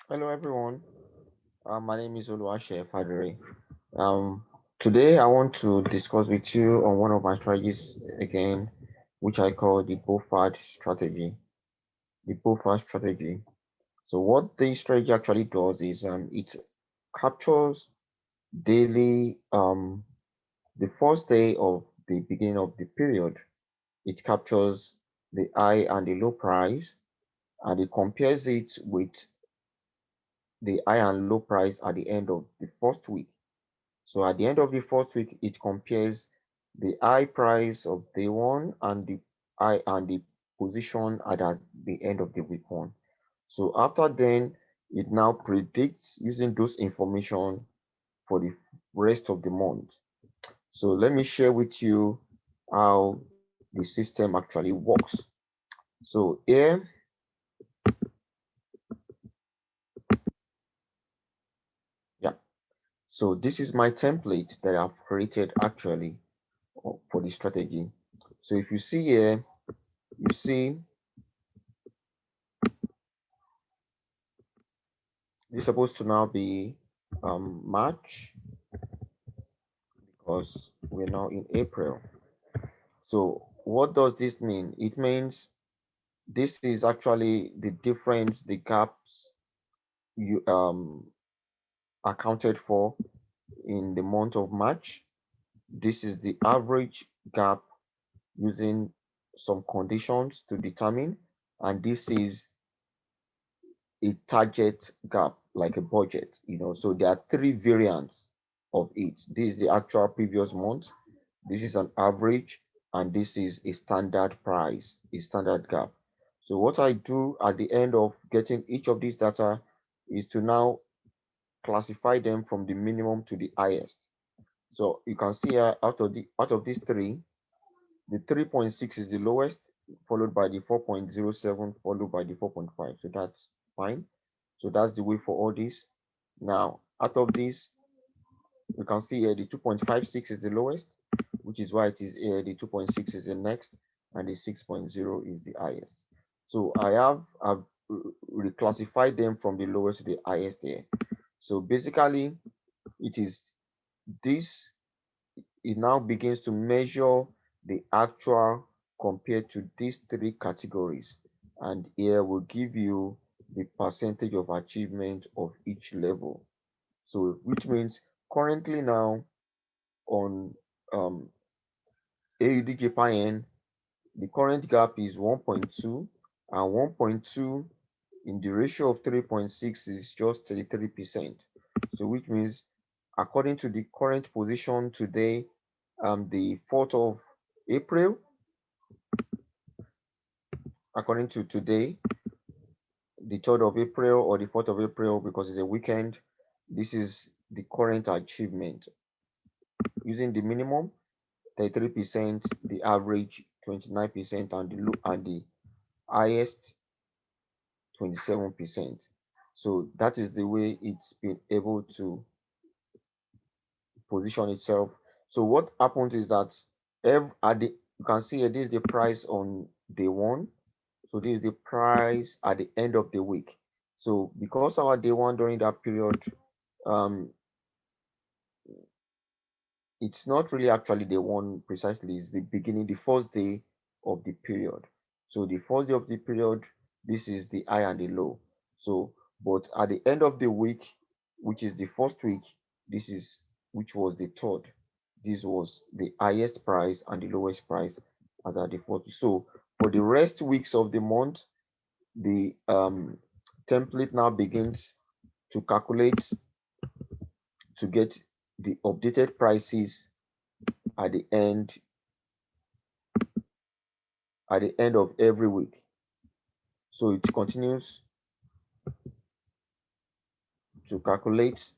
Hello everyone. My name is Oluwase Fadere. Um, Today I want to discuss with you on one of my strategies again, which I call the Bofad strategy. The Bofad strategy. So what this strategy actually does is it captures daily the first day of the beginning of the period. It captures the high and the low price, and it compares it with the high and low price at the end of the first week. So at the end of the first week, it compares the high price of day one and the high and the position at the end of the week one. So after then, it now predicts using those information for the rest of the month. So let me share with you how the system actually works. So here, yeah. So this is my template that I've created actually for the strategy. So if you see here, you see this is supposed to now be March because we're now in April. So what does this mean? It means this is actually the difference, the gaps you accounted for in the month of March. This is the average gap using some conditions to determine, and this is a target gap, like a budget, So there are three variants of it. This is the actual previous month, this is an average, and this is a standard price, a standard gap. So what I do at the end of getting each of these data is to now classify them from the minimum to the highest. So you can see here out of these three, the 3.6 is the lowest, followed by the 4.07, followed by the 4.5. So that's fine. So that's the way for all this. Now, out of this, you can see here the 2.56 is the lowest, which is why it is here. The 2.6 is the next, and the 6.0 is the highest. So I've reclassified them from the lowest to the highest here. So basically, it is this, it now begins to measure the actual compared to these three categories. And here will give you the percentage of achievement of each level. So, which means currently now on AUD Japan, the current gap is 1.2, and 1.2 in the ratio of 3.6 is just 33%. So, which means according to the current position today, the 4th of April, according to today, the 3rd of April or the 4th of April, because it's a weekend, this is the current achievement using the minimum 33%, the average 29%, and the highest 27%. So that is the way it's been able to position itself. So what happens is that you can see here, this is the price on day one. So this is the price at the end of the week. So because our day one during that period, um, it's not really actually day one precisely, it's the beginning, the first day of the period. So the first day of the period, this is the high and the low. So, but at the end of the week, which is the first week, this is which was the third. This was the highest price and the lowest price as at the fourth. So for the rest weeks of the month, the template now begins to calculate to get the updated prices at the end of every week. So it continues to calculate.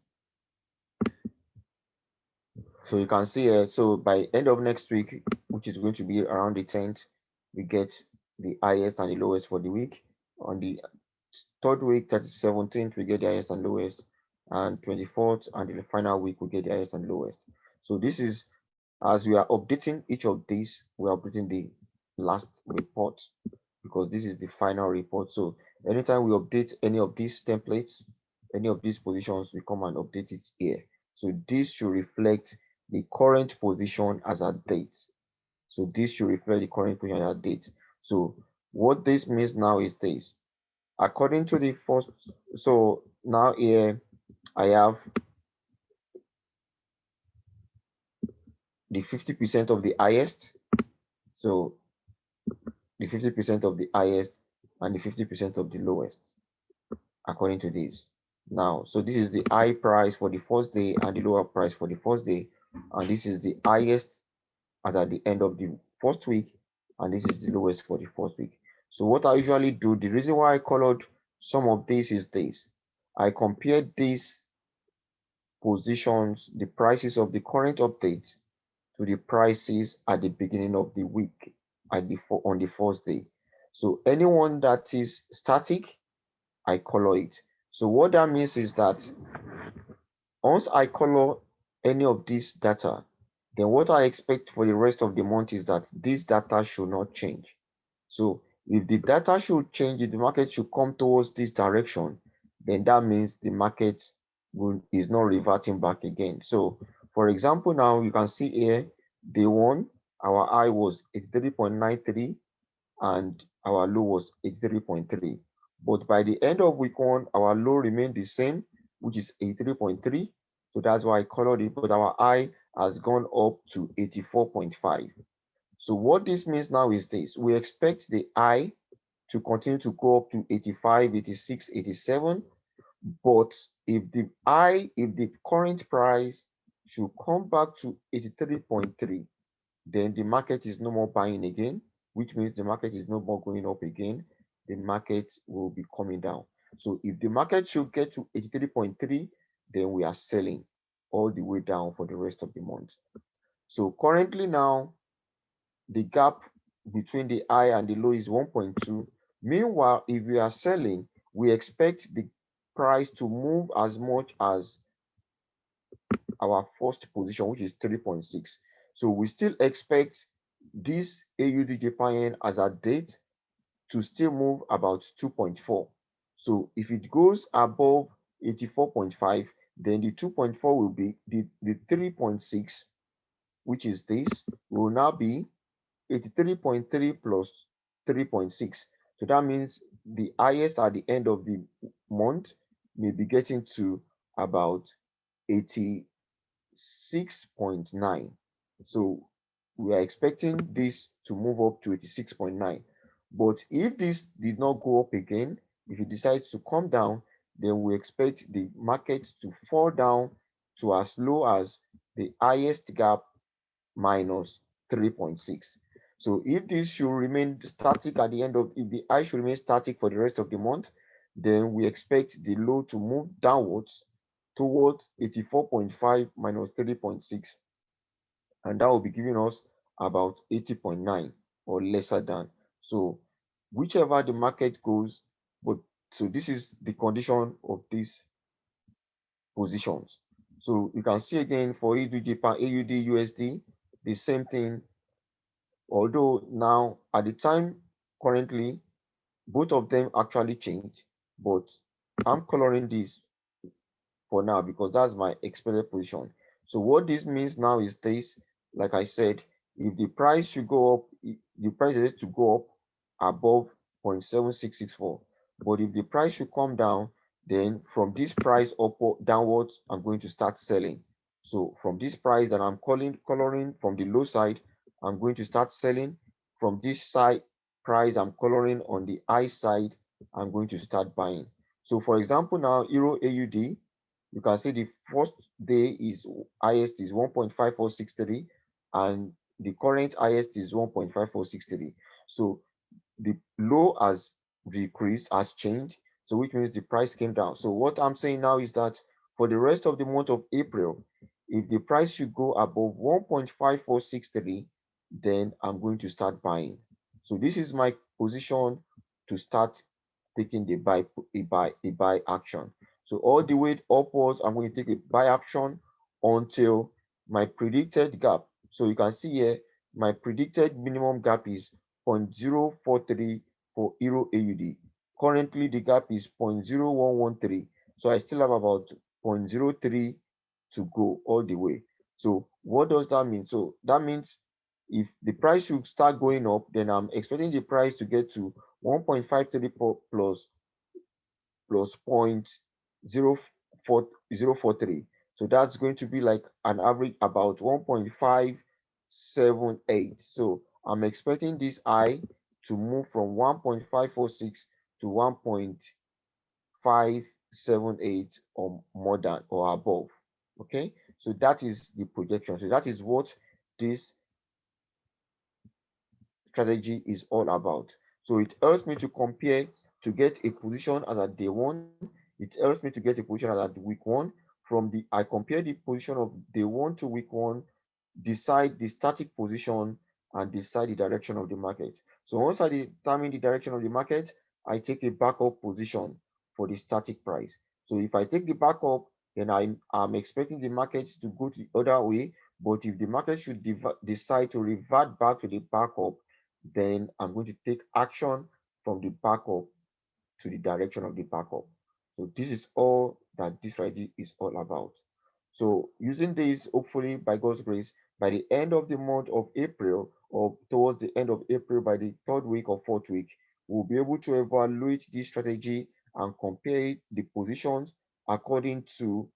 So you can see here, so by end of next week, which is going to be around the 10th, we get the highest and the lowest for the week. On the third week, that is 17th, we get the highest and lowest. And 24th and the final week, we get the highest and lowest. So this is, as we are updating each of these, we are updating the last report because this is the final report. So anytime we update any of these templates, any of these positions, we come and update it here. So this should reflect the current position as a date. So this should reflect the current position as a date. So what this means now is this. According to the first, so now here I have the 50% of the highest. So the 50% of the highest and the 50% of the lowest, according to this. Now, so this is the high price for the first day and the lower price for the first day. And this is the highest as at the end of the first week. And this is the lowest for the first week. So what I usually do, the reason why I colored some of this is this. I compare these positions, the prices of the current update to the prices at the beginning of the week on the first day. So anyone that is static, I color it. So what that means is that once I color any of this data, then what I expect for the rest of the month is that this data should not change. So if the data should change, if the market should come towards this direction, then that means the market is not reverting back again. So for example, now you can see here, day one, our high was 83.93 and our low was 83.3. But by the end of week one, our low remained the same, which is 83.3. So that's why I colored it, but our high has gone up to 84.5. So what this means now is this. We expect the high to continue to go up to 85, 86, 87. But if the current price should come back to 83.3, then the market is no more buying again, which means the market is no more going up again. The market will be coming down. So if the market should get to 83.3, then we are selling all the way down for the rest of the month. So currently now, the gap between the high and the low is 1.2. Meanwhile, if we are selling, we expect the price to move as much as our first position, which is 3.6. So we still expect this AUD Japan yen as a date to still move about 2.4. So if it goes above 84.5, then the 2.4 will be the 3.6, which is this, will now be 83.3 plus 3.6. So that means the highest at the end of the month may be getting to about 86.9. So we are expecting this to move up to 86.9. But if this did not go up again, if it decides to come down, then we expect the market to fall down to as low as the highest gap minus 3.6. So if this should remain static at the end of, if the high should remain static for the rest of the month, then we expect the low to move downwards towards 84.5 minus 3.6, and that will be giving us about 80.9 or lesser than. So whichever the market goes, but so this is the condition of these positions. So you can see again for AUD Japan, AUD USD, the same thing. Although now at the time currently, both of them actually changed, but I'm coloring this for now because that's my expected position. So what this means now is this, like I said, if the price should go up, the price is to go up above 0.7664. But if the price should come down, then from this price up or downwards, I'm going to start selling. So from this price that I'm coloring from the low side, I'm going to start selling. From this side price I'm coloring on the high side, I'm going to start buying. So for example, now Euro AUD, you can see the first day is highest is 1.5463 and the current highest is 1.5463. So the low has decreased, has changed, so which means the price came down. So what I'm saying now is that for the rest of the month of April, if the price should go above 1.5463, then I'm going to start buying. So this is my position to start taking the buy action. So all the way upwards, I'm going to take a buy action until my predicted gap. So you can see here, my predicted minimum gap is 0.043 for Euro AUD. Currently, the gap is 0.0113. So I still have about 0.03 to go all the way. So what does that mean? So that means if the price should start going up, then I'm expecting the price to get to 1.53 plus point zero four zero four three. So that's going to be like an average about 1.578. So I'm expecting this I to move from 1.546 to 1.578 or more than or above. Okay, so that is the projection. So that is what this strategy is all about. So it helps me to compare to get a position as at day one. It helps me to get a position as at week one. From the I compare the position of day one to week one, decide the static position and decide the direction of the market. So once I determine the direction of the market, I take a backup position for the static price. So if I take the backup, then I'm expecting the market to go to the other way. But if the market should decide to revert back to the backup, then I'm going to take action from the backup to the direction of the backup. So this is all that this strategy is all about. So using this, hopefully by God's grace, by the end of the month of April or towards the end of April, by the third week or fourth week, we'll be able to evaluate this strategy and compare the positions according to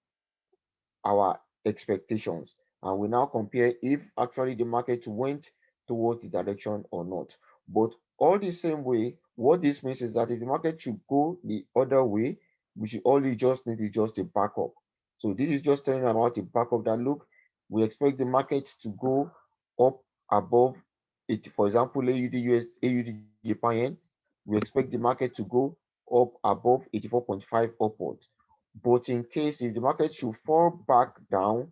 our expectations. And we now compare if actually the market went towards the direction or not. But all the same way, what this means is that if the market should go the other way, we should only just need is just a backup. So this is just telling about the backup that look, we expect the market to go up above it. For example, AUD US, AUD Japan yen, we expect the market to go up above 84.5 upwards. But in case if the market should fall back down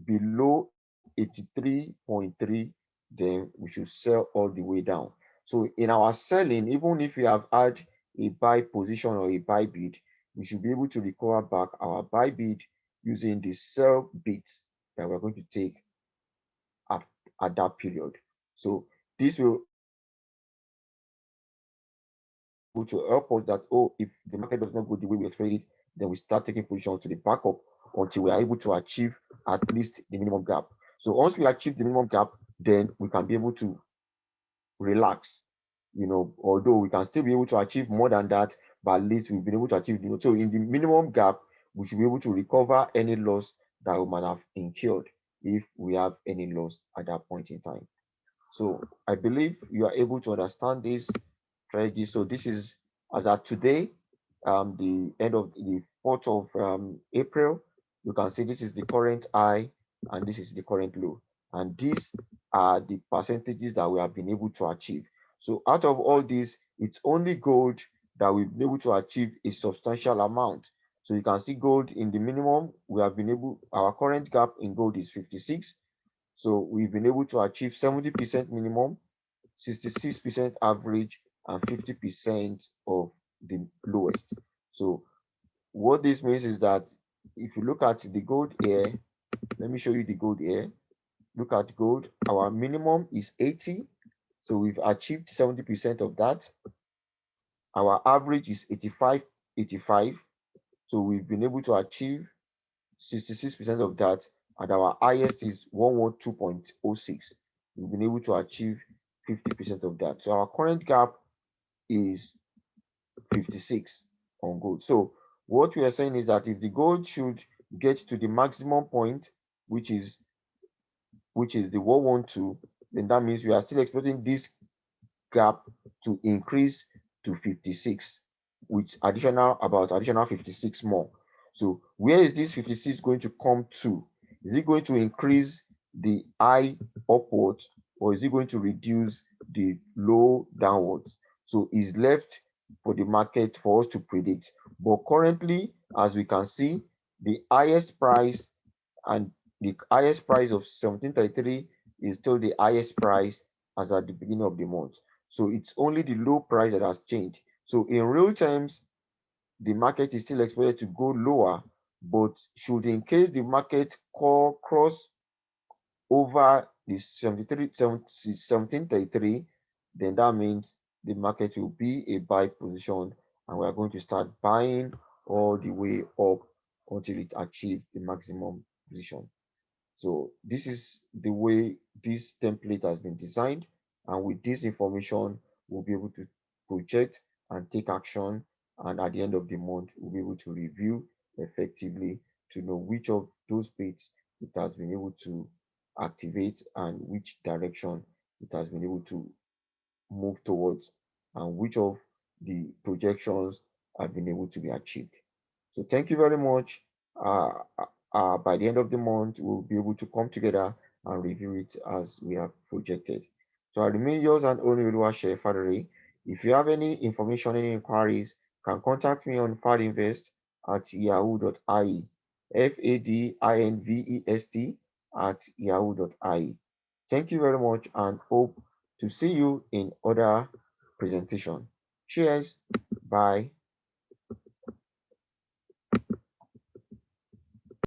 below 83.3, then we should sell all the way down. So in our selling, even if we have had a buy position or a buy bid, we should be able to recover back our buy bid using the sell bids that we're going to take at, at that period. So this will able to help us that, oh, if the market does not go the way we expected, then we start taking position to the backup until we are able to achieve at least the minimum gap. So once we achieve the minimum gap, then we can be able to relax. Although we can still be able to achieve more than that, but at least we've been able to achieve. So in the minimum gap, we should be able to recover any loss that we might have incurred if we have any loss at that point in time. So I believe you are able to understand this strategy. So this is as at today, the end of the 4th of April. You can see this is the current high and this is the current low. And these are the percentages that we have been able to achieve. So out of all this, it's only gold that we've been able to achieve a substantial amount. So you can see gold in the minimum, we have been able, our current gap in gold is 56. So we've been able to achieve 70% minimum, 66% average, and 50% of the lowest. So what this means is that if you look at the gold here, let me show you the gold here. Look at gold. Our minimum is 80. So we've achieved 70% of that. Our average is 85. So we've been able to achieve 66% of that, and our highest is 112.06. We've been able to achieve 50% of that. So our current gap is 56 on gold. So what we are saying is that if the gold should get to the maximum point, which is the 112, then that means we are still expecting this gap to increase to 56, with additional 56 more. So where is this 56 going to come to? Is it going to increase the high upwards, or is it going to reduce the low downwards? So it's left for the market for us to predict. But currently, as we can see, the highest price and the highest price of 1733 is still the highest price as at the beginning of the month. So it's only the low price that has changed. So in real terms, the market is still expected to go lower, but should in case the market cross over the 1733, then that means the market will be a buy position and we are going to start buying all the way up until it achieves the maximum position. So this is the way this template has been designed. And with this information, we'll be able to project and take action. And at the end of the month, we'll be able to review effectively to know which of those bits it has been able to activate and which direction it has been able to move towards and which of the projections have been able to be achieved. So thank you very much. Uh, by the end of the month, we'll be able to come together and review it as we have projected. So I remain yours and only Oluwase Fadere. If you have any information, any inquiries, can contact me on Fadinvest at yahoo.ie. Fadinvest at yahoo.ie. Thank you very much and hope to see you in other presentation. Cheers. Bye.